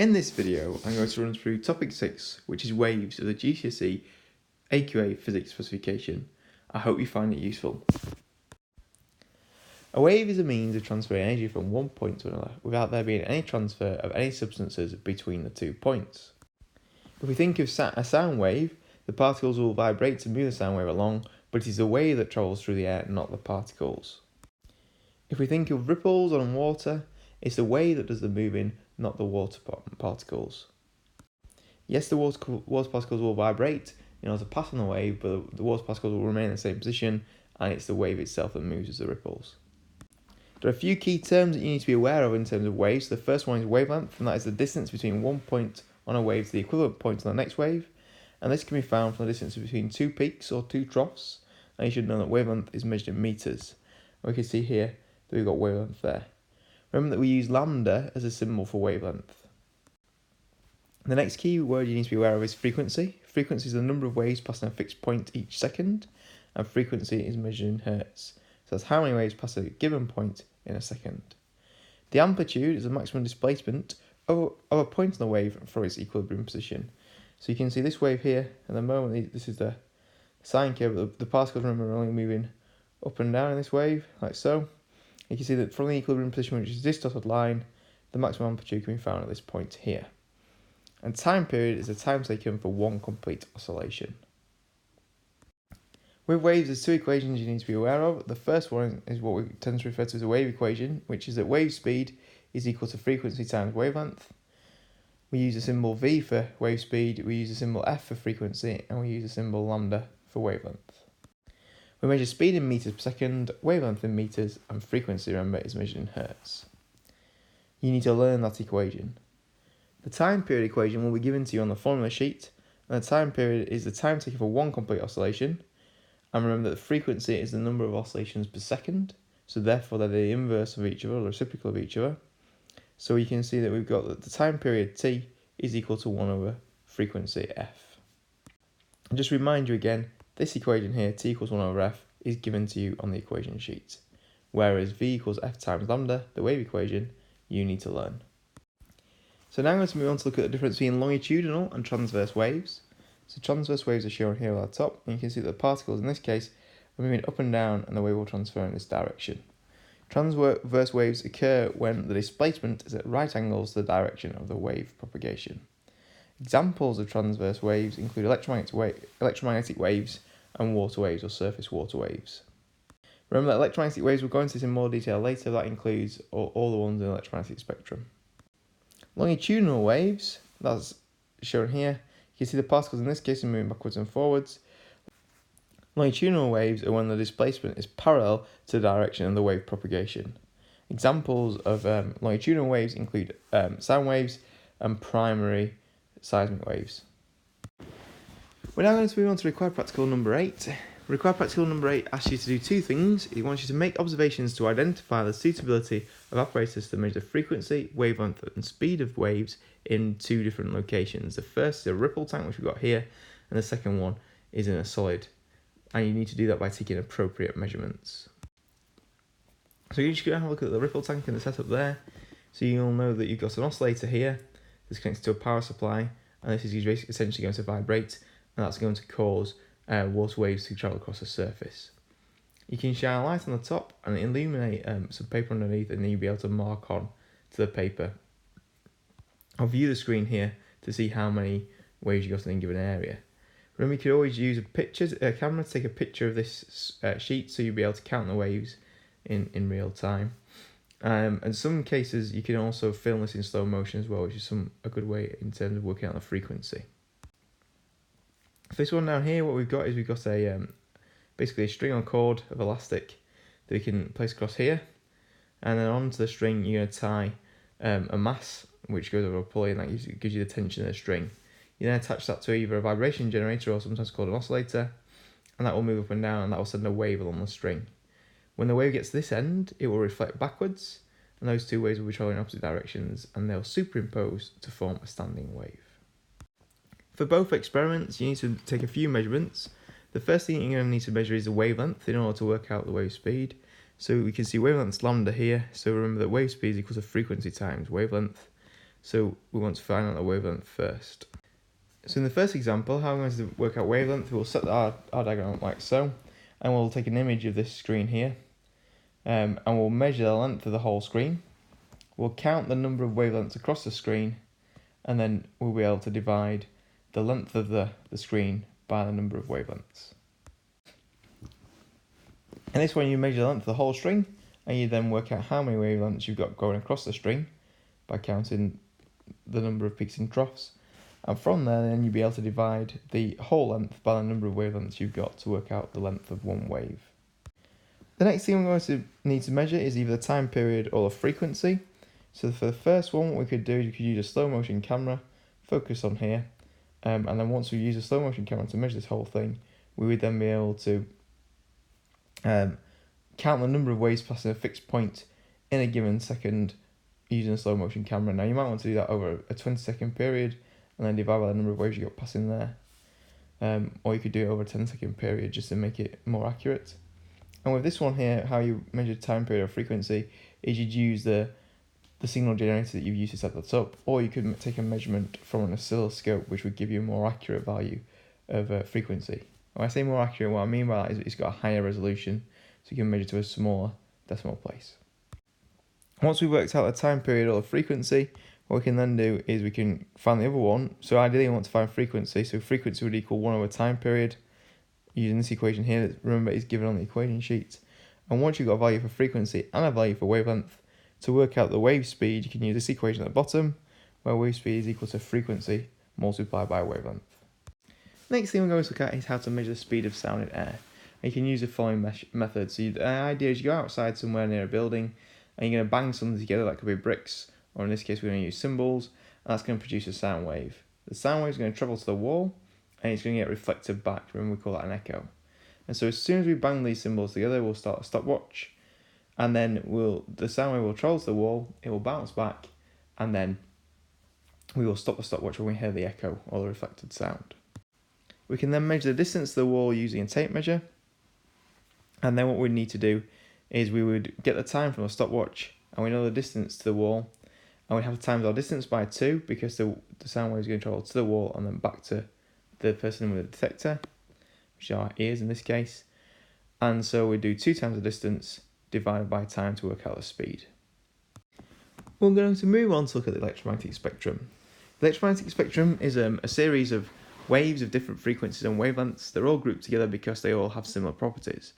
In this video, I'm going to run through topic 6, which is waves of the GCSE AQA physics specification. I hope you find it useful. A wave is a means of transferring energy from one point to another without there being any transfer of any substances between the 2 points. If we think of a sound wave, the particles will vibrate to move the sound wave along, but it is the wave that travels through the air, not the particles. If we think of ripples on water, it's the wave that does the moving, not the water particles. Yes, the water particles will vibrate in order to pass on the wave, but the water particles will remain in the same position, and it's the wave itself that moves as the ripples. There are a few key terms that you need to be aware of in terms of waves. The first one is wavelength, and that is the distance between one point on a wave to the equivalent point on the next wave, and this can be found from the distance between two peaks or two troughs, and you should know that wavelength is measured in meters. We can see here that we've got wavelength there. Remember that we use lambda as a symbol for wavelength. The next key word you need to be aware of is frequency. Frequency is the number of waves passing a fixed point each second, and frequency is measured in hertz. So that's how many waves pass a given point in a second. The amplitude is the maximum displacement of a point on the wave for its equilibrium position. So you can see this wave here, at the moment this is the sine curve, but the particles, remember, are only moving up and down in this wave, like so. You can see that from the equilibrium position, which is this dotted line, the maximum amplitude can be found at this point here. And time period is the time taken for one complete oscillation. With waves, there's two equations you need to be aware of. The first one is what we tend to refer to as a wave equation, which is that wave speed is equal to frequency times wavelength. We use the symbol V for wave speed, we use the symbol F for frequency, and we use the symbol lambda for wavelength. We measure speed in meters per second, wavelength in meters, and frequency, remember, is measured in hertz. You need to learn that equation. The time period equation will be given to you on the formula sheet, and the time period is the time taken for one complete oscillation. And remember that the frequency is the number of oscillations per second, so therefore they're the inverse of each other, or reciprocal of each other. So you can see that we've got that the time period t is equal to 1 over frequency f. And just remind you again, this equation here, t equals 1 over f, is given to you on the equation sheet, whereas v equals f times lambda, the wave equation, you need to learn. So now I'm going to move on to look at the difference between longitudinal and transverse waves. So transverse waves are shown here at the top, and you can see that the particles in this case are moving up and down, and the wave will transfer in this direction. Transverse waves occur when the displacement is at right angles to the direction of the wave propagation. Examples of transverse waves include electromagnetic waves and water waves or surface water waves. Remember that electromagnetic waves, we'll go into this in more detail later, that includes all the ones in the electromagnetic spectrum. Longitudinal waves, that's shown here, you can see the particles in this case are moving backwards and forwards. Longitudinal waves are when the displacement is parallel to the direction of the wave propagation. Examples of longitudinal waves include sound waves and primary seismic waves. We're now going to move on to required practical number 8. Required practical number 8 asks you to do two things. It wants you to make observations to identify the suitability of apparatus to measure the frequency, wavelength and speed of waves in two different locations. The first is a ripple tank, which we've got here, and the second one is in a solid. And you need to do that by taking appropriate measurements. So you're just going to have a look at the ripple tank and the setup there. So you'll know that you've got an oscillator here that's connected to a power supply, and this is essentially going to vibrate, and that's going to cause water waves to travel across the surface. You can shine a light on the top and illuminate some paper underneath, and then you'll be able to mark on to the paper. I'll view the screen here to see how many waves you got in a given area. Remember, you could always use a camera to take a picture of this sheet, so you'll be able to count the waves in real time. In some cases, you can also film this in slow motion as well, which is a good way in terms of working out the frequency. For this one down here, what we've got a basically a string or cord of elastic that we can place across here, and then onto the string you're going to tie a mass which goes over a pulley, and that gives you the tension of the string. You then attach that to either a vibration generator or sometimes called an oscillator, and that will move up and down, and that will send a wave along the string. When the wave gets to this end, it will reflect backwards, and those two waves will be travelling in opposite directions, and they'll superimpose to form a standing wave. For both experiments, you need to take a few measurements. The first thing you're going to need to measure is the wavelength in order to work out the wave speed. So we can see wavelength's lambda here, so remember that wave speed is equal to frequency times wavelength. so we want to find out the wavelength first. So in the first example, how I'm going to work out wavelength, we'll set our diagram up like so, and we'll take an image of this screen here, and we'll measure the length of the whole screen. We'll count the number of wavelengths across the screen, and then we'll be able to divide the length of the screen by the number of wavelengths. And this one, you measure the length of the whole string, and you then work out how many wavelengths you've got going across the string by counting the number of peaks and troughs. And from there, then you'll be able to divide the whole length by the number of wavelengths you've got to work out the length of one wave. The next thing we're going to need to measure is either the time period or the frequency. So for the first one, what we could do is we could use a slow motion camera, focus on here, and then once we use a slow motion camera to measure this whole thing, we would then be able to count the number of waves passing a fixed point in a given second using a slow motion camera. Now you might want to do that over a 20-second period and then divide by the number of waves you got passing there, or you could do it over a 10-second period just to make it more accurate. And with this one here, how you measure time period or frequency is you'd use the signal generator that you've used to set that up, or you could take a measurement from an oscilloscope, which would give you a more accurate value of frequency. When I say more accurate, what I mean by that is it's got a higher resolution, so you can measure to a smaller decimal place. Once we've worked out the time period or the frequency, what we can then do is we can find the other one. So ideally we want to find frequency, so frequency would equal 1 over time period, using this equation here that, remember, is given on the equation sheet. And once you've got a value for frequency and a value for wavelength, to work out the wave speed, you can use this equation at the bottom, where wave speed is equal to frequency multiplied by wavelength. Next thing we're going to look at is how to measure the speed of sound in air. And you can use the following method. So the idea is you go outside somewhere near a building, and you're going to bang something together, that could be bricks, or in this case we're going to use cymbals, and that's going to produce a sound wave. The sound wave is going to travel to the wall, and it's going to get reflected back. Remember, we call that an echo. And so as soon as we bang these cymbals together, we'll start a stopwatch, and then the sound wave will travel to the wall, it will bounce back, and then we will stop the stopwatch when we hear the echo or the reflected sound. We can then measure the distance to the wall using a tape measure, and then what we need to do is we would get the time from a stopwatch, and we know the distance to the wall, and we have to times our distance by 2 because the sound wave is going to travel to the wall and then back to the person with the detector, which are our ears in this case. And so we do 2 times the distance divided by time to work out the speed. We're going to move on to look at the electromagnetic spectrum. The electromagnetic spectrum is a series of waves of different frequencies and wavelengths. They're all grouped together because they all have similar properties.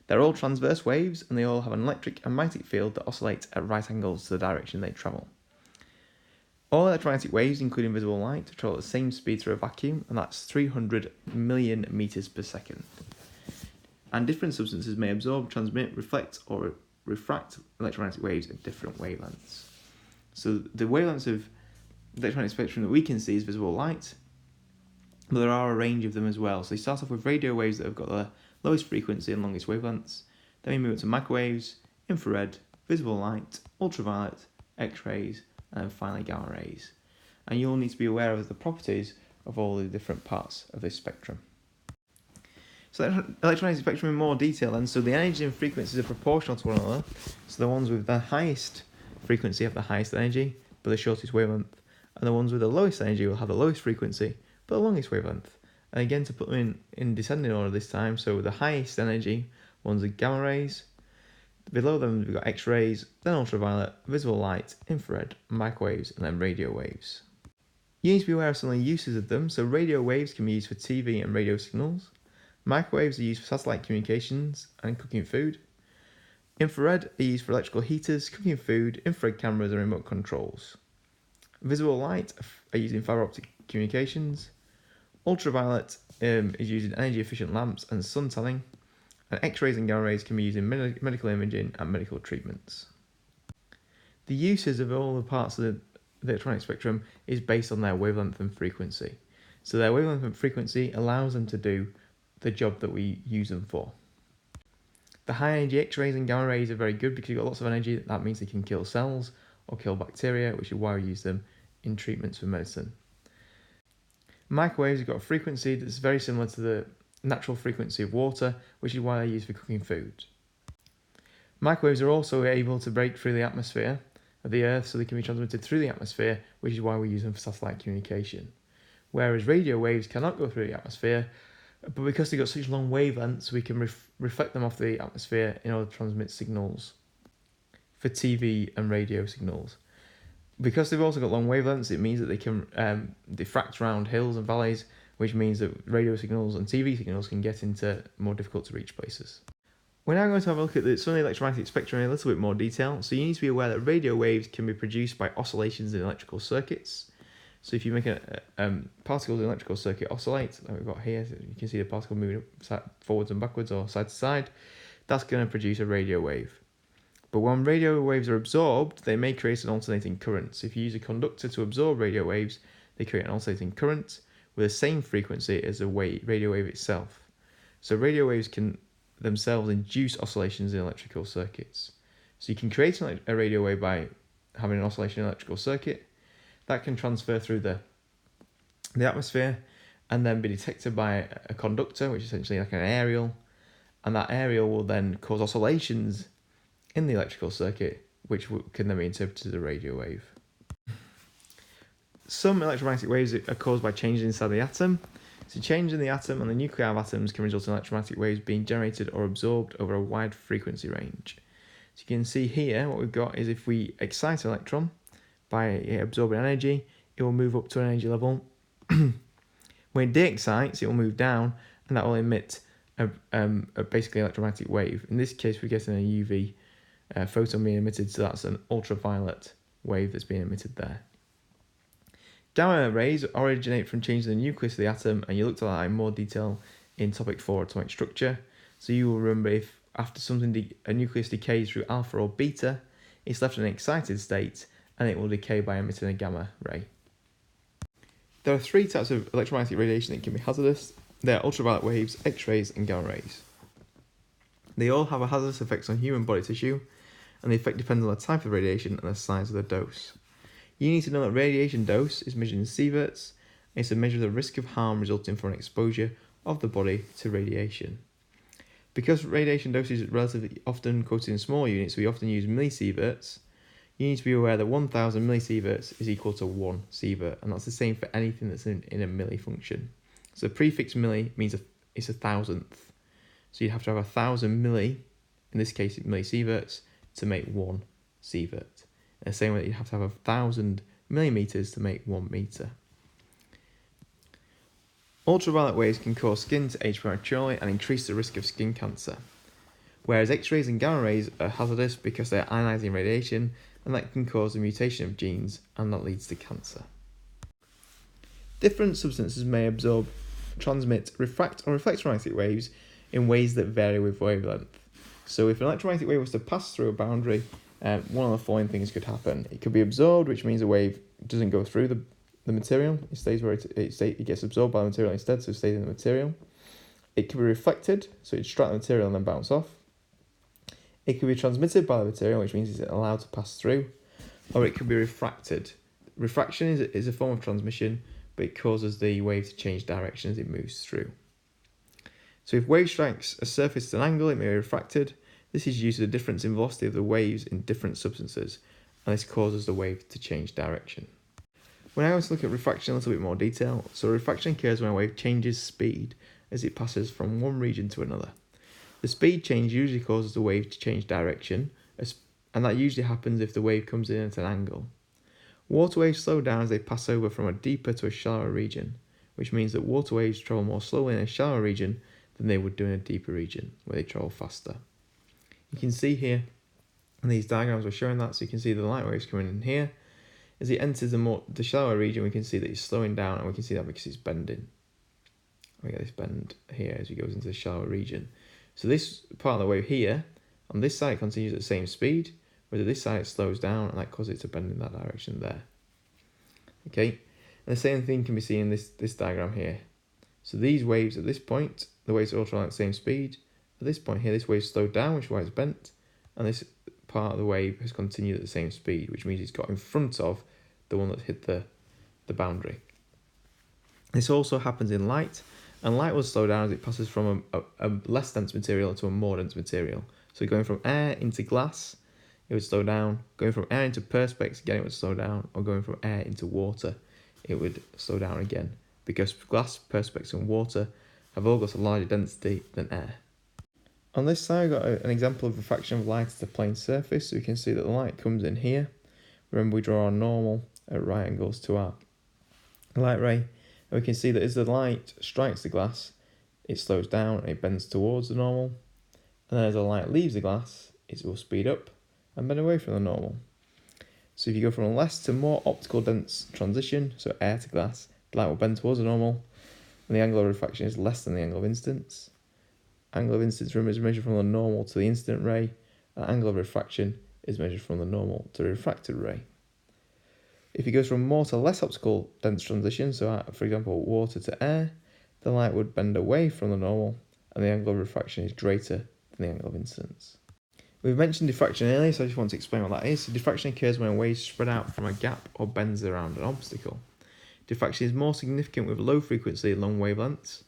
They're all transverse waves, and they all have an electric and magnetic field that oscillate at right angles to the direction they travel. All electromagnetic waves, including visible light, travel at the same speed through a vacuum, and that's 300 million meters per second. And different substances may absorb, transmit, reflect, or refract electromagnetic waves at different wavelengths. So the wavelengths of the electromagnetic spectrum that we can see is visible light, but there are a range of them as well. So you start off with radio waves that have got the lowest frequency and longest wavelengths. Then we move up to microwaves, infrared, visible light, ultraviolet, X-rays, and then finally gamma rays. And you'll need to be aware of the properties of all the different parts of this spectrum. So electromagnetic spectrum in more detail then. So the energy and frequencies are proportional to one another. So the ones with the highest frequency have the highest energy, but the shortest wavelength. And the ones with the lowest energy will have the lowest frequency, but the longest wavelength. And again, to put them in descending order this time, so the highest energy ones are gamma rays. Below them we've got X-rays, then ultraviolet, visible light, infrared, microwaves, and then radio waves. You need to be aware of some of the uses of them. So radio waves can be used for TV and radio signals. Microwaves are used for satellite communications and cooking food. Infrared are used for electrical heaters, cooking food, infrared cameras, and remote controls. Visible light are used in fibre optic communications. Ultraviolet is used in energy efficient lamps and sun tanning. And X-rays and gamma rays can be used in medical imaging and medical treatments. The uses of all the parts of the electronic spectrum is based on their wavelength and frequency. So their wavelength and frequency allows them to do the job that we use them for. The high energy X-rays and gamma rays are very good because you've got lots of energy. That means they can kill cells or kill bacteria, which is why we use them in treatments for medicine. Microwaves have got a frequency that's very similar to the natural frequency of water, which is why they're used for cooking food. Microwaves are also able to break through the atmosphere, of the Earth, so they can be transmitted through the atmosphere, which is why we use them for satellite communication. Whereas radio waves cannot go through the atmosphere, but because they've got such long wavelengths, we can reflect them off the atmosphere in order to transmit signals for TV and radio signals. Because they've also got long wavelengths, it means that they can diffract around hills and valleys, which means that radio signals and TV signals can get into more difficult to reach places. We're now going to have a look at some of the electromagnetic spectrum in a little bit more detail. So you need to be aware that radio waves can be produced by oscillations in electrical circuits. So if you make a particles in an electrical circuit oscillate, like we've got here, so you can see the particle moving forwards and backwards or side to side, that's going to produce a radio wave. But when radio waves are absorbed, they may create an alternating current. So if you use a conductor to absorb radio waves, they create an alternating current with the same frequency as the radio wave itself. So radio waves can themselves induce oscillations in electrical circuits. So you can create a radio wave by having an oscillation in an electrical circuit. That can transfer through the atmosphere and then be detected by a conductor, which is essentially like an aerial, and that aerial will then cause oscillations in the electrical circuit, which can then be interpreted as a radio wave. Some electromagnetic waves are caused by changes inside the atom. So change in the atom and the nuclei of atoms can result in electromagnetic waves being generated or absorbed over a wide frequency range. So you can see here what we've got is if we excite an electron by absorbing energy, it will move up to an energy level. When it de-excites, it will move down, and that will emit a basically electromagnetic wave. In this case, we're getting a UV photon being emitted, so that's an ultraviolet wave that's being emitted there. Gamma rays originate from changes in the nucleus of the atom, and you looked at that in more detail in topic 4, atomic structure. So you will remember if after a nucleus decays through alpha or beta, it's left in an excited state, and it will decay by emitting a gamma ray. There are 3 types of electromagnetic radiation that can be hazardous. They are ultraviolet waves, X-rays, and gamma rays. They all have a hazardous effect on human body tissue, and the effect depends on the type of radiation and the size of the dose. You need to know that radiation dose is measured in sieverts, and it's a measure of the risk of harm resulting from an exposure of the body to radiation. Because radiation dose is relatively often quoted in small units, we often use millisieverts. You need to be aware that 1000 millisieverts is equal to 1 sievert, and that's the same for anything that's in a milli function. So the prefix milli means it's 1,000th. So you'd have to have 1,000 milli, in this case millisieverts, to make 1 sievert. In the same way that you'd have to have 1,000 millimeters to make 1 meter. Ultraviolet waves can cause skin to age prematurely and increase the risk of skin cancer. Whereas X-rays and gamma rays are hazardous because they are ionizing radiation, and that can cause a mutation of genes, and that leads to cancer. Different substances may absorb, transmit, refract, or reflect electromagnetic waves in ways that vary with wavelength. So if an electromagnetic wave was to pass through a boundary, one of the following things could happen. It could be absorbed, which means a wave doesn't go through the material. It stays where it gets absorbed by the material instead, so it stays in the material. It could be reflected, so it strike the material and then bounce off. It could be transmitted by the material, which means it's allowed to pass through, or it could be refracted. Refraction is a form of transmission, but it causes the wave to change direction as it moves through. So if wave strikes a surface at an angle, it may be refracted. This is due to the difference in velocity of the waves in different substances, and this causes the wave to change direction. We're now going to look at refraction in a little bit more detail. So refraction occurs when a wave changes speed as it passes from one region to another. The speed change usually causes the wave to change direction, and that usually happens if the wave comes in at an angle. Water waves slow down as they pass over from a deeper to a shallower region, which means that water waves travel more slowly in a shallower region than they would do in a deeper region, where they travel faster. You can see here in these diagrams we're showing that, so you can see the light waves coming in here. As it enters the shallower region, we can see that it's slowing down, and we can see that because it's bending. We get this bend here as it goes into the shallower region. So this part of the wave here, on this side it continues at the same speed, whereas at this side it slows down, and that causes it to bend in that direction there. Okay, and the same thing can be seen in this diagram here. So these waves at this point, the waves are all traveling at the same speed. At this point here, this wave slowed down, which is why it's bent, and this part of the wave has continued at the same speed, which means it's got in front of the one that hit the boundary. This also happens in light, and light will slow down as it passes from a less dense material to a more dense material. So going from air into glass it would slow down. Going from air into perspex, again, it would slow down. Or going from air into water, it would slow down again. Because glass, perspex and water have all got a larger density than air. On this side, we've got an example of refraction of light at a plane surface. So we can see that the light comes in here. Remember, we draw our normal at right angles to our light ray. And we can see that as the light strikes the glass, it slows down and it bends towards the normal. And then as the light leaves the glass, it will speed up and bend away from the normal. So if you go from a less to more optical dense transition, so air to glass, the light will bend towards the normal, and the angle of refraction is less than the angle of incidence. Angle of incidence, remember, is measured from the normal to the incident ray, and angle of refraction is measured from the normal to the refracted ray. If you go from more to less optical dense transition, so for example water to air, the light would bend away from the normal, and the angle of refraction is greater than the angle of incidence. We've mentioned diffraction earlier, so I just want to explain what that is. So diffraction occurs when a wave spread out from a gap or bends around an obstacle. Diffraction is more significant with low frequency and long wavelengths.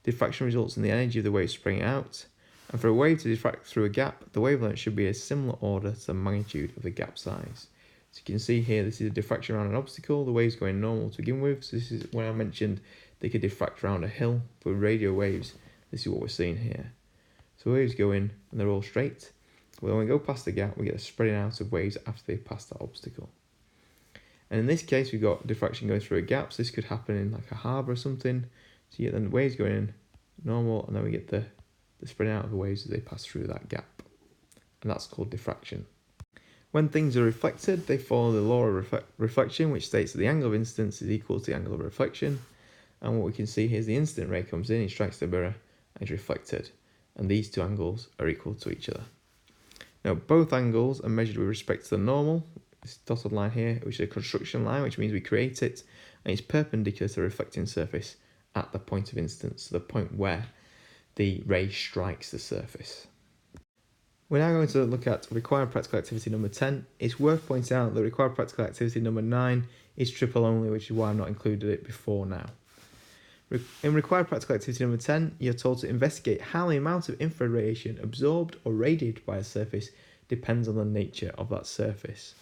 Diffraction results in the energy of the wave spreading out, and for a wave to diffract through a gap, the wavelength should be a similar order to the magnitude of the gap size. So you can see here, this is a diffraction around an obstacle. The wave's going normal to begin with. So this is when I mentioned they could diffract around a hill. But with radio waves, this is what we're seeing here. So waves go in and they're all straight. But when we go past the gap, we get a spreading out of waves after they pass that obstacle. And in this case, we've got diffraction going through a gap. So this could happen in like a harbour or something. So you get the waves going in normal, and then we get the spreading out of the waves as they pass through that gap. And that's called diffraction. When things are reflected, they follow the law of reflection, which states that the angle of incidence is equal to the angle of reflection. And what we can see here is the incident ray comes in, it strikes the mirror, and is reflected. And these two angles are equal to each other. Now, both angles are measured with respect to the normal. This dotted line here, which is a construction line, which means we create it, and it's perpendicular to the reflecting surface at the point of incidence, so the point where the ray strikes the surface. We're now going to look at required practical activity number 10. It's worth pointing out that required practical activity number 9 is triple only, which is why I've not included it before now. In required practical activity number 10, you're told to investigate how the amount of infrared radiation absorbed or radiated by a surface depends on the nature of that surface.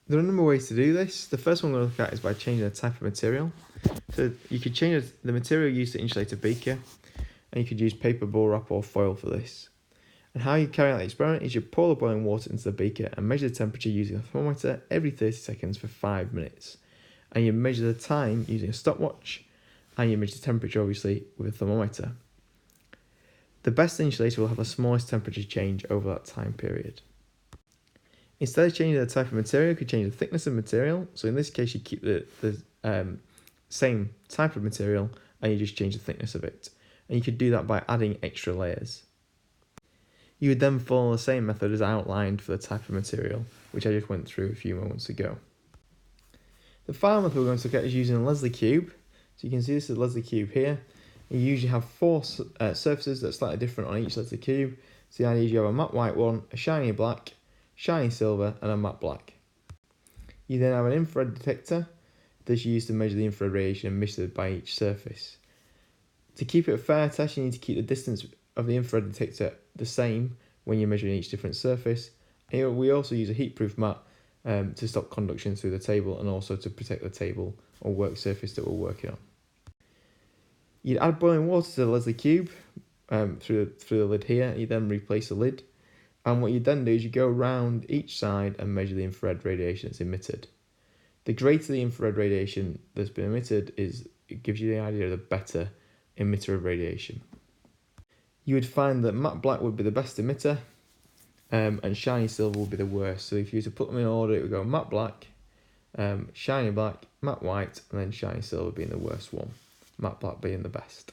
There are a number of ways to do this. The first one we're going to look at is by changing the type of material. So you could change the material used to insulate a beaker, and you could use paper, bubble wrap or foil for this. And how you carry out the experiment is you pour the boiling water into the beaker and measure the temperature using a thermometer every 30 seconds for 5 minutes. And you measure the time using a stopwatch, and you measure the temperature obviously with a thermometer. The best insulator will have the smallest temperature change over that time period. Instead of changing the type of material, you could change the thickness of material. So in this case, you keep the same type of material and you just change the thickness of it. And you could do that by adding extra layers. You would then follow the same method as outlined for the type of material, which I just went through a few moments ago. The final method we're going to look at is using a Leslie cube. So you can see this is a Leslie cube here. You usually have 4 surfaces that are slightly different on each Leslie cube. So the idea is you have a matte white one, a shiny black, shiny silver and a matte black. You then have an infrared detector that's used to measure the infrared radiation emitted by each surface. To keep it a fair test, you need to keep the distance of the infrared detector the same when you're measuring each different surface. And we also use a heat-proof mat to stop conduction through the table and also to protect the table or work surface that we're working on. You'd add boiling water to the Leslie cube through the lid here. You then replace the lid. And what you then do is you go around each side and measure the infrared radiation that's emitted. The greater the infrared radiation that's been emitted it gives you the idea of the better emitter of radiation. You would find that matte black would be the best emitter and shiny silver would be the worst. So if you were to put them in order, it would go matte black, shiny black, matte white, and then shiny silver being the worst one, matte black being the best.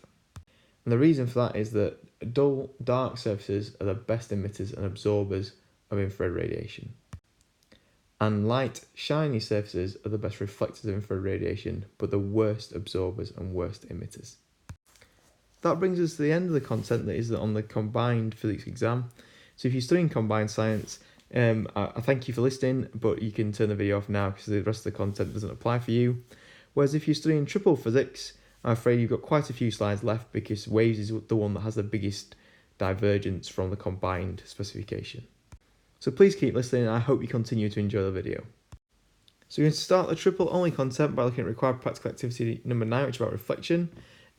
And the reason for that is that dull, dark surfaces are the best emitters and absorbers of infrared radiation. And light, shiny surfaces are the best reflectors of infrared radiation, but the worst absorbers and worst emitters. That brings us to the end of the content that is on the combined physics exam. So if you're studying combined science, I thank you for listening, but you can turn the video off now because the rest of the content doesn't apply for you. Whereas if you're studying triple physics, I'm afraid you've got quite a few slides left because waves is the one that has the biggest divergence from the combined specification. So So please keep listening and I hope you continue to enjoy the video. So we're going to start the triple only content by looking at required practical activity number 9, which is about reflection.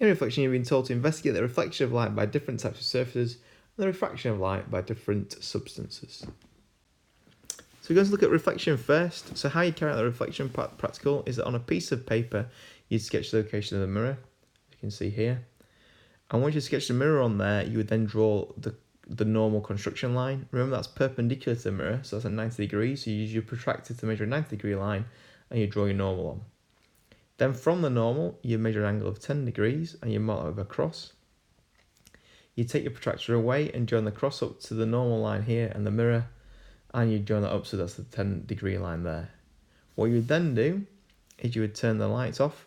In reflection, you've been told to investigate the reflection of light by different types of surfaces and the refraction of light by different substances. So we're going to look at reflection first. So how you carry out the reflection practical is that on a piece of paper, you'd sketch the location of the mirror, as you can see here. And once you sketch the mirror on there, you would then draw the normal construction line. Remember, that's perpendicular to the mirror, so that's at 90 degrees. So you use your protractor to measure a 90-degree line and you draw your normal on. Then from the normal, you measure an angle of 10 degrees and you mark that with a cross. You take your protractor away and join the cross up to the normal line here and the mirror, and you join that up, so that's the 10-degree line there. What you would then do is you would turn the lights off.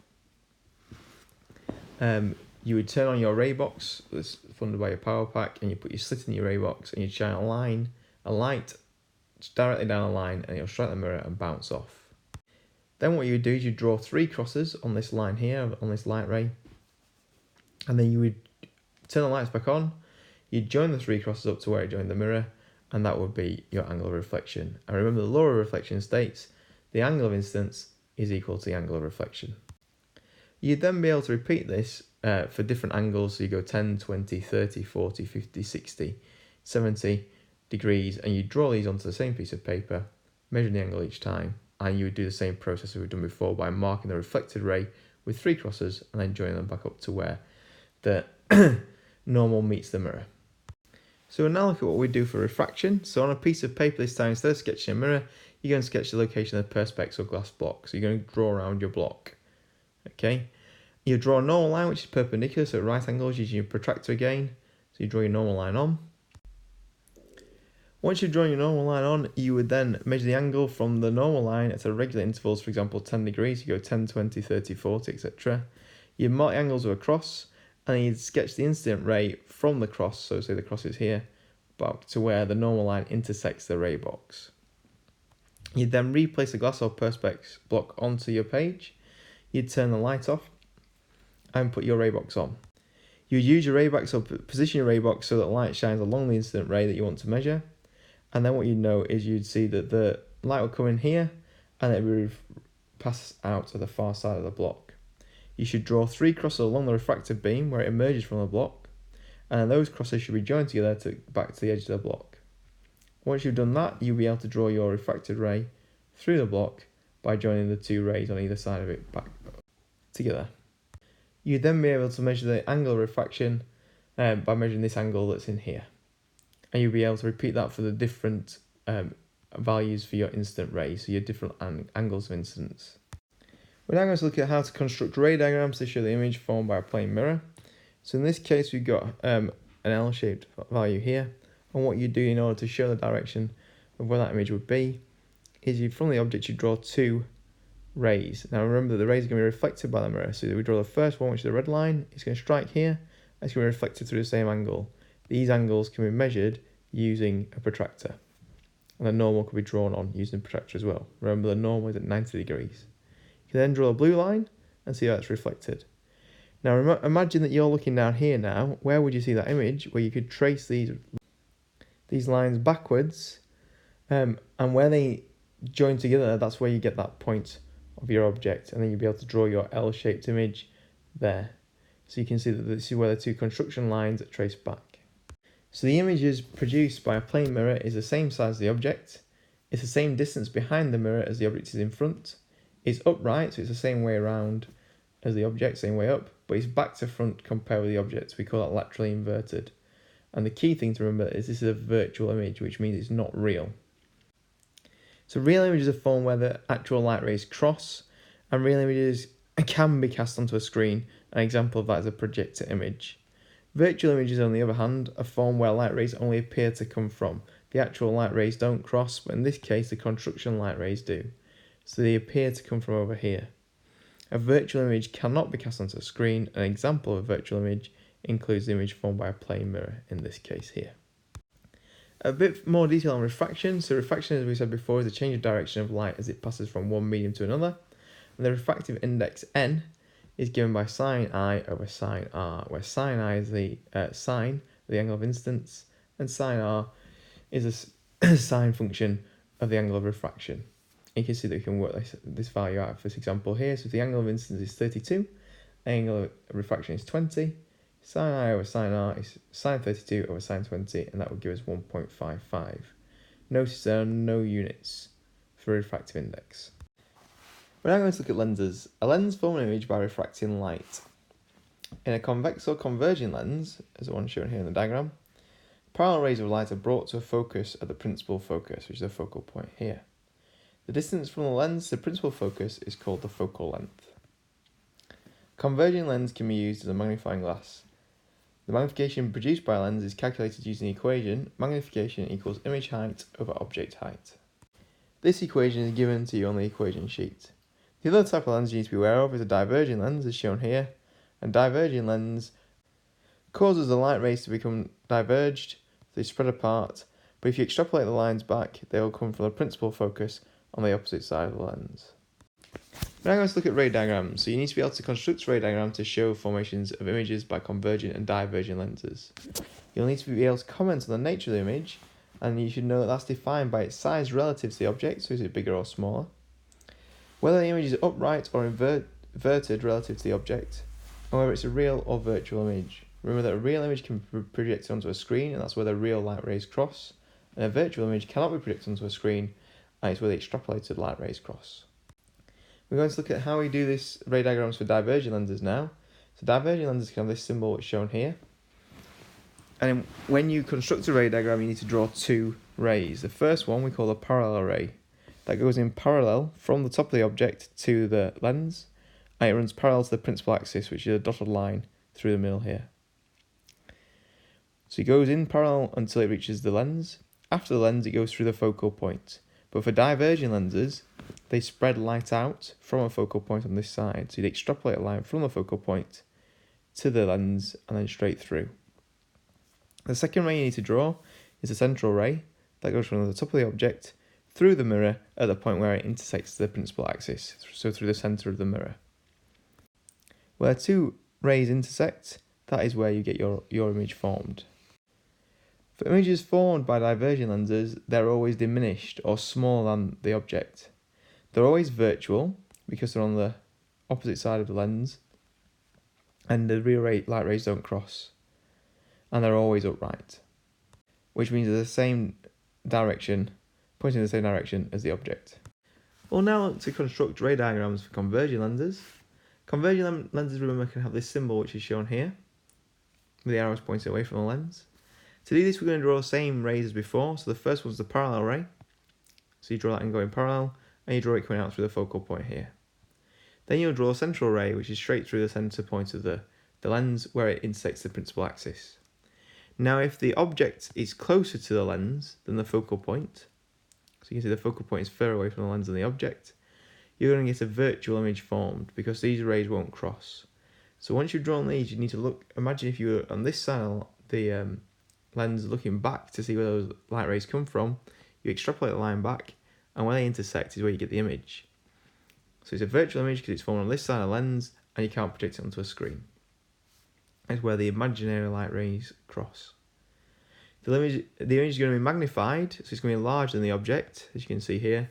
You would turn on your ray box that's funded by your power pack, and you put your slit in your ray box and you shine a light directly down a line, and it'll strike the mirror and bounce off. Then what you would do is you draw 3 crosses on this line here, on this light ray, and then you would turn the lights back on. You'd join the 3 crosses up to where it joined the mirror, and that would be your angle of reflection. And remember, the law of reflection states the angle of incidence is equal to the angle of reflection. You'd then be able to repeat this for different angles, so you go 10, 20, 30, 40, 50, 60, 70 degrees, and you draw these onto the same piece of paper, measuring the angle each time, and you would do the same process we've done before by marking the reflected ray with 3 crosses and then joining them back up to where the normal meets the mirror. So we'll now look at what we do for refraction. So on a piece of paper this time, instead of sketching a mirror, you're going to sketch the location of the perspex or glass block. So you're going to draw around your block. Okay, you draw a normal line which is perpendicular, so at right angles, using your protractor again. So you draw your normal line on. Once you've drawn your normal line on, you would then measure the angle from the normal line at regular intervals, for example 10 degrees, you go 10, 20, 30, 40, etc. You mark the angles with a cross, and then you'd sketch the incident ray from the cross, so say the cross is here, back to where the normal line intersects the ray box. You'd then replace the glass or perspex block onto your page. You'd turn the light off and put your ray box on. You'd use your ray box or position your ray box so that light shines along the incident ray that you want to measure. And then what you'd know is you'd see that the light will come in here and it will pass out to the far side of the block. You should draw 3 crosses along the refractive beam where it emerges from the block, and then those crosses should be joined together back to the edge of the block. Once you've done that, you'll be able to draw your refracted ray through the block by joining the 2 rays on either side of it back together. You'd then be able to measure the angle of refraction by measuring this angle that's in here. And you'll be able to repeat that for the different values for your incident rays, so your different angles of incidence. We're now going to look at how to construct ray diagrams to show the image formed by a plane mirror. So in this case, we've got an L-shaped value here, and what you do in order to show the direction of where that image would be is from the object you draw 2 rays. Now remember that the rays are going to be reflected by the mirror, so we draw the first one, which is the red line. It's going to strike here, and it's going to be reflected through the same angle. These angles can be measured using a protractor, and the normal can be drawn on using a protractor as well. Remember, the normal is at 90 degrees. You can then draw a blue line and see how it's reflected. Now imagine that you're looking down here now. Where would you see that image where you could trace these lines backwards, and where they join together, that's where you get that point of your object, and then you'll be able to draw your L-shaped image there. So you can see that this is where the 2 construction lines are traced back. So the image is produced by a plane mirror is the same size as the object. It's the same distance behind the mirror as the object is in front. It's upright, so it's the same way around as the object, same way up, but it's back to front compared with the object. We call that laterally inverted. And the key thing to remember is this is a virtual image, which means it's not real. So real images are formed where the actual light rays cross, and real images can be cast onto a screen. An example of that is a projector image. Virtual images, on the other hand, are formed where light rays only appear to come from. The actual light rays don't cross, but in this case the construction light rays do. So they appear to come from over here. A virtual image cannot be cast onto a screen. An example of a virtual image includes the image formed by a plane mirror, in this case here. A bit more detail on refraction. So refraction, as we said before, is a change of direction of light as it passes from one medium to another. And the refractive index n is given by sine I over sine r, where sine I is the sine, the angle of incidence, and sine r is sine function of the angle of refraction. You can see that we can work this value out for this example here. So if the angle of incidence is 32, the angle of refraction is 20, sine I over sine r is sine 32 over sine 20, and that would give us 1.55. Notice there are no units for refractive index. We're now going to look at lenses. A lens forms an image by refracting light. In a convex or converging lens, as the one shown here in the diagram, parallel rays of light are brought to a focus at the principal focus, which is the focal point here. The distance from the lens to the principal focus is called the focal length. A converging lens can be used as a magnifying glass. The magnification produced by a lens is calculated using the equation magnification equals image height over object height. This equation is given to you on the equation sheet. The other type of lens you need to be aware of is a diverging lens, as shown here. A diverging lens causes the light rays to become diverged, so they spread apart, but if you extrapolate the lines back, they will come from the principal focus on the opposite side of the lens. Now let's look at ray diagrams. So you need to be able to construct a ray diagram to show formations of images by convergent and divergent lenses. You'll need to be able to comment on the nature of the image, and you should know that that's defined by its size relative to the object, so is it bigger or smaller, whether the image is upright or inverted relative to the object, and whether it's a real or virtual image. Remember that a real image can be projected onto a screen, and that's where the real light rays cross, and a virtual image cannot be projected onto a screen, and it's where the extrapolated light rays cross. We're going to look at how we do this ray diagrams for divergent lenses now. So divergent lenses can have this symbol which is shown here. And when you construct a ray diagram, you need to draw two rays. The first one we call a parallel ray. That goes in parallel from the top of the object to the lens, and it runs parallel to the principal axis, which is a dotted line through the middle here. So it goes in parallel until it reaches the lens. After the lens, it goes through the focal point. But for diverging lenses, they spread light out from a focal point on this side. So you'd extrapolate a line from the focal point to the lens and then straight through. The second ray you need to draw is a central ray that goes from the top of the object through the mirror at the point where it intersects the principal axis, so through the centre of the mirror. Where two rays intersect, that is where you get your image formed. For images formed by diverging lenses, they're always diminished or smaller than the object. They're always virtual because they're on the opposite side of the lens, and the real light rays don't cross. And they're always upright, which means they're the same direction, pointing in the same direction as the object. Well, now to construct ray diagrams for converging lenses. Converging lenses, remember, can have this symbol which is shown here, with the arrows pointing away from the lens. To do this, we're going to draw the same rays as before. So the first one's the parallel ray. So you draw that and go in parallel, and you draw it coming out through the focal point here. Then you'll draw a central ray, which is straight through the centre point of the lens, where it intersects the principal axis. Now, if the object is closer to the lens than the focal point, so you can see the focal point is further away from the lens than the object, you're going to get a virtual image formed because these rays won't cross. So once you've drawn these, you need to imagine if you were on this side of the lens looking back to see where those light rays come from, you extrapolate the line back, and where they intersect is where you get the image. So it's a virtual image because it's formed on this side of the lens, and you can't project it onto a screen. That's where the imaginary light rays cross. The image is going to be magnified, so it's going to be larger than the object, as you can see here,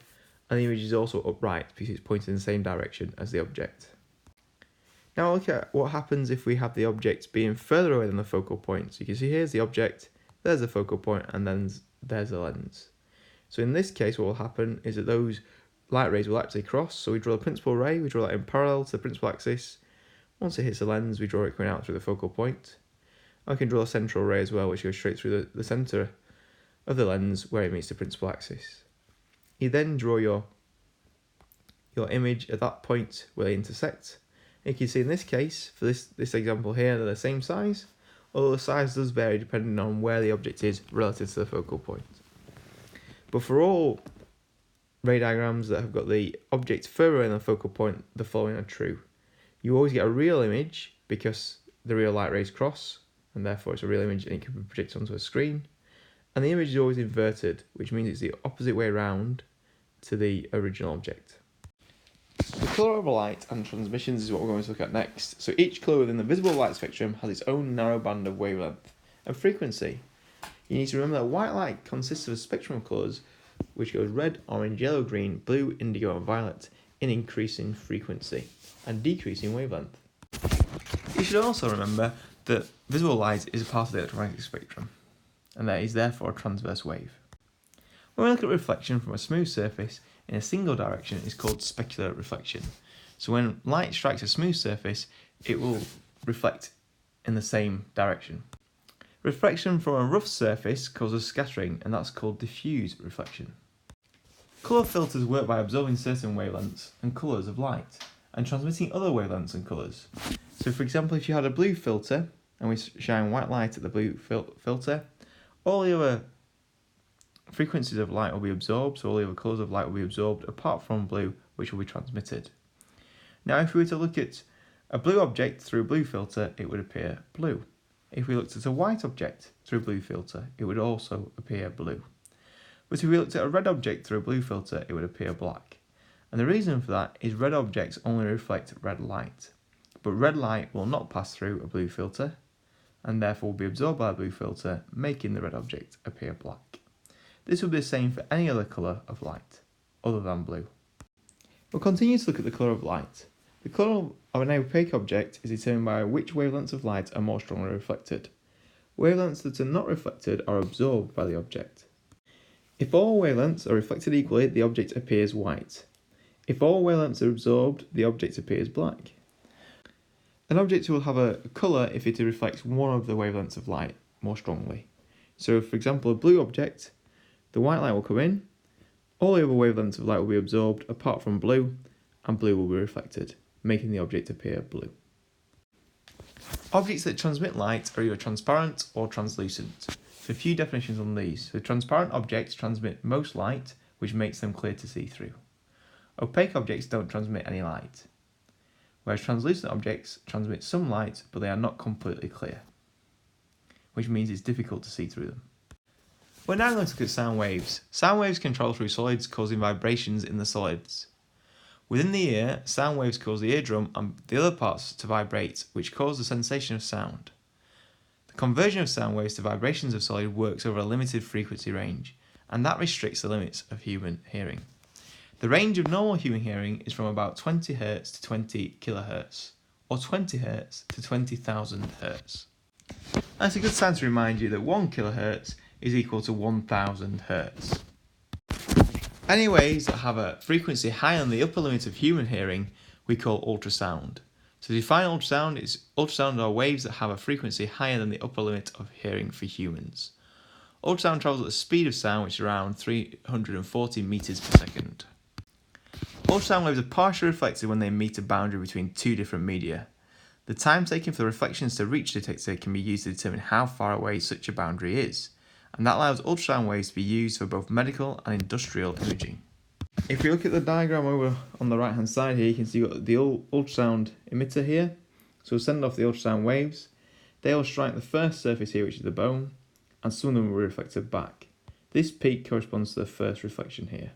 and the image is also upright because it's pointing in the same direction as the object. Now look at what happens if we have the object being further away than the focal point. So you can see here's the object, there's the focal point, and then there's the lens. So in this case, what will happen is that those light rays will actually cross. So we draw the principal ray, we draw that in parallel to the principal axis. Once it hits the lens, we draw it coming out through the focal point. I can draw a central ray as well, which goes straight through the centre of the lens where it meets the principal axis. You then draw your image at that point where they intersect. You can see in this case, for this example here, they're the same size, although the size does vary depending on where the object is relative to the focal point. But for all ray diagrams that have got the object further away than the focal point, the following are true. You always get a real image because the real light rays cross, and therefore it's a real image and it can be projected onto a screen. And the image is always inverted, which means it's the opposite way around to the original object. The colour of light and transmissions is what we're going to look at next. So each colour within the visible light spectrum has its own narrow band of wavelength and frequency. you need to remember that white light consists of a spectrum of colours which goes red, orange, yellow, green, blue, indigo and violet in increasing frequency and decreasing wavelength. You should also remember that visible light is a part of the electromagnetic spectrum and that is therefore a transverse wave. When we look at reflection from a smooth surface in a single direction, it's called specular reflection. So when light strikes a smooth surface, it will reflect in the same direction. Reflection from a rough surface causes scattering, and that's called diffuse reflection. Colour filters work by absorbing certain wavelengths and colours of light and transmitting other wavelengths and colours. So for example, if you had a blue filter and we shine white light at the blue filter, all the other frequencies of light will be absorbed, so all the other colours of light will be absorbed apart from blue, which will be transmitted. Now if we were to look at a blue object through a blue filter, it would appear blue. If we looked at a white object through a blue filter, it would also appear blue. But if we looked at a red object through a blue filter, it would appear black. And the reason for that is red objects only reflect red light. But red light will not pass through a blue filter, and therefore will be absorbed by a blue filter, making the red object appear black. This would be the same for any other colour of light, other than blue. We'll continue to look at the colour of light. The colour of an opaque object is determined by which wavelengths of light are more strongly reflected. Wavelengths that are not reflected are absorbed by the object. If all wavelengths are reflected equally, the object appears white. If all wavelengths are absorbed, the object appears black. An object will have a colour if it reflects one of the wavelengths of light more strongly. So for example, a blue object, the white light will come in, all the other wavelengths of light will be absorbed apart from blue, and blue will be reflected, making the object appear blue. Objects that transmit light are either transparent or translucent. So a few definitions on these. So transparent objects transmit most light, which makes them clear to see through. Opaque objects don't transmit any light, whereas translucent objects transmit some light, but they are not completely clear, which means it's difficult to see through them. We're now going to look at sound waves. Sound waves can travel through solids, causing vibrations in the solids. Within the ear, sound waves cause the eardrum and the other parts to vibrate, which cause the sensation of sound. The conversion of sound waves to vibrations of solid works over a limited frequency range, and that restricts the limits of human hearing. The range of normal human hearing is from about 20 Hz to 20 kHz, or 20 Hz to 20,000 Hz. That's a good time to remind you that 1 kHz is equal to 1000 Hz. Any waves that have a frequency higher than the upper limit of human hearing we call ultrasound. To define ultrasound are waves that have a frequency higher than the upper limit of hearing for humans. Ultrasound travels at the speed of sound, which is around 340 meters per second. Ultrasound waves are partially reflected when they meet a boundary between two different media. The time taken for the reflections to reach the detector can be used to determine how far away such a boundary is, and that allows ultrasound waves to be used for both medical and industrial imaging. If you look at the diagram over on the right hand side here, you can see you've got the ultrasound emitter here. So we'll send off the ultrasound waves. They will strike the first surface here, which is the bone, and some of them will be reflected back. This peak corresponds to the first reflection here.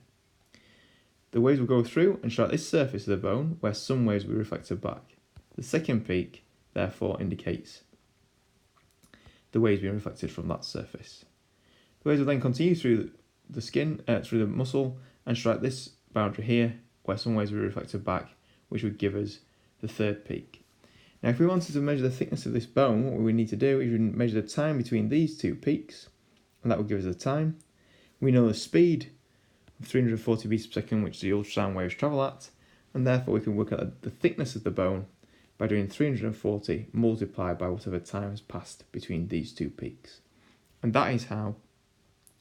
The waves will go through and strike this surface of the bone, where some waves will be reflected back. The second peak, therefore, indicates the waves being reflected from that surface. The waves will then continue through the skin, through the muscle, and strike this boundary here, where some waves will be reflected back, which would give us the third peak. Now, if we wanted to measure the thickness of this bone, what we need to do is we measure the time between these two peaks, and that will give us the time. We know the speed of 340 meters per second, which the ultrasound waves travel at, and therefore we can work out the thickness of the bone by doing 340 multiplied by whatever time has passed between these two peaks. And that is how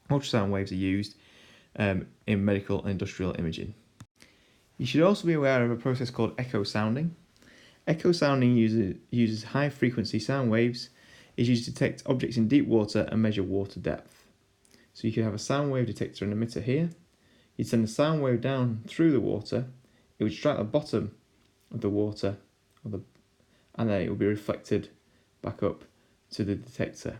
ultrasound waves are used in medical and industrial imaging. You should also be aware of a process called echo sounding. Echo sounding uses high frequency sound waves, is used to detect objects in deep water and measure water depth. So you can have a sound wave detector and emitter here. You'd send a sound wave down through the water, it would strike the bottom of the water, and then it will be reflected back up to the detector.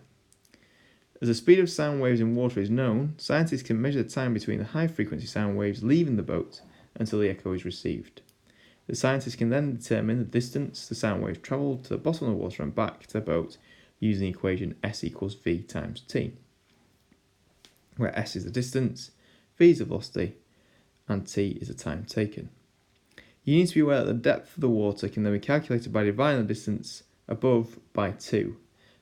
As the speed of sound waves in water is known, scientists can measure the time between the high frequency sound waves leaving the boat until the echo is received. The scientists can then determine the distance the sound waves travelled to the bottom of the water and back to the boat using the equation S equals V times T. where s is the distance, v is the velocity, and t is the time taken. You need to be aware that the depth of the water can then be calculated by dividing the distance above by 2.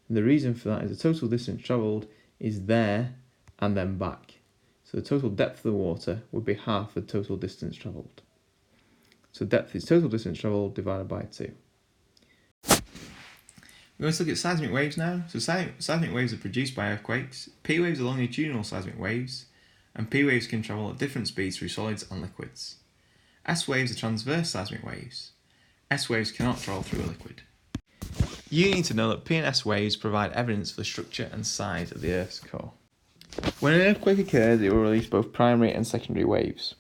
And the reason for that is the total distance travelled is there and then back. So the total depth of the water would be half the total distance travelled. So depth is total distance travelled divided by 2. We're going to look at seismic waves now. So seismic waves are produced by earthquakes. P waves are longitudinal seismic waves, and P waves can travel at different speeds through solids and liquids. S waves are transverse seismic waves. S waves cannot travel through a liquid. You need to know that P and S waves provide evidence for the structure and size of the Earth's core. When an earthquake occurs, it will release both primary and secondary waves.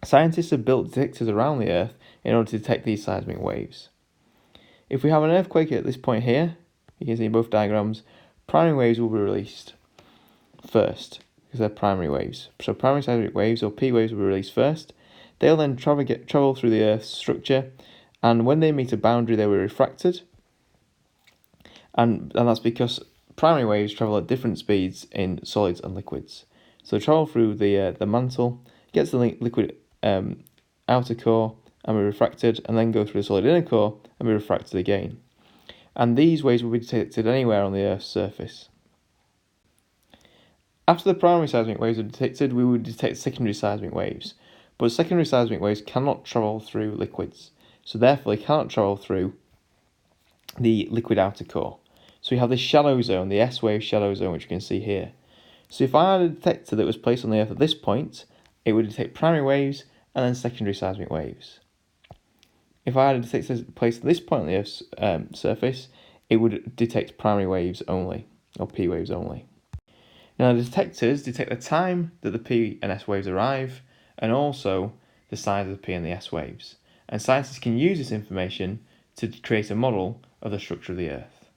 Scientists have built detectors around the Earth in order to detect these seismic waves. If we have an earthquake at this point here, you can see in both diagrams, primary waves will be released first, because they're primary waves. So primary seismic waves, or P waves, will be released first. They'll then travel through the Earth's structure, and when they meet a boundary, they will be refracted. And that's because primary waves travel at different speeds in solids and liquids. So they travel through the mantle, get to the liquid outer core, and be refracted, and then go through the solid inner core and be refracted again. And these waves will be detected anywhere on the Earth's surface. After the primary seismic waves are detected, we would detect secondary seismic waves. But secondary seismic waves cannot travel through liquids, so therefore they cannot travel through the liquid outer core. So we have this shallow zone, the S-wave shallow zone, which you can see here. So if I had a detector that was placed on the Earth at this point, it would detect primary waves and then secondary seismic waves. If I had a detector placed at this point on the Earth's surface, it would detect primary waves only, or P waves only. Now the detectors detect the time that the P and S waves arrive, and also the size of the P and the S waves. And scientists can use this information to create a model of the structure of the Earth.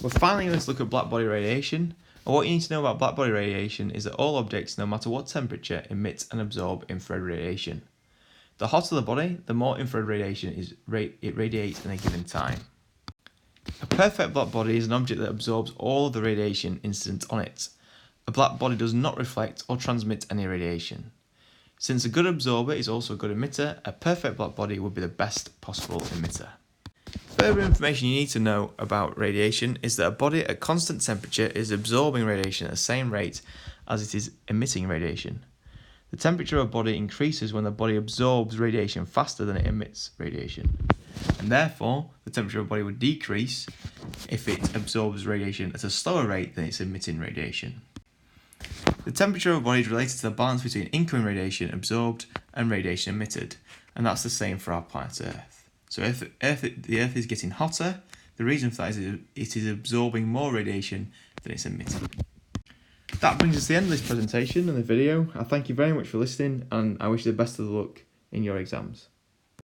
We're finally going to look at blackbody radiation. And what you need to know about blackbody radiation is that all objects, no matter what temperature, emit and absorb infrared radiation. The hotter the body, the more infrared radiation it radiates in a given time. A perfect blackbody is an object that absorbs all of the radiation incident on it. A blackbody does not reflect or transmit any radiation. Since a good absorber is also a good emitter, a perfect blackbody would be the best possible emitter. Further information you need to know about radiation is that a body at constant temperature is absorbing radiation at the same rate as it is emitting radiation. The temperature of a body increases when the body absorbs radiation faster than it emits radiation. And therefore, the temperature of a body would decrease if it absorbs radiation at a slower rate than it's emitting radiation. The temperature of a body is related to the balance between incoming radiation absorbed and radiation emitted, and that's the same for our planet Earth. So if the Earth is getting hotter, the reason for that is it is absorbing more radiation than it's emitting. That brings us to the end of this presentation and the video. I thank you very much for listening, and I wish you the best of luck in your exams.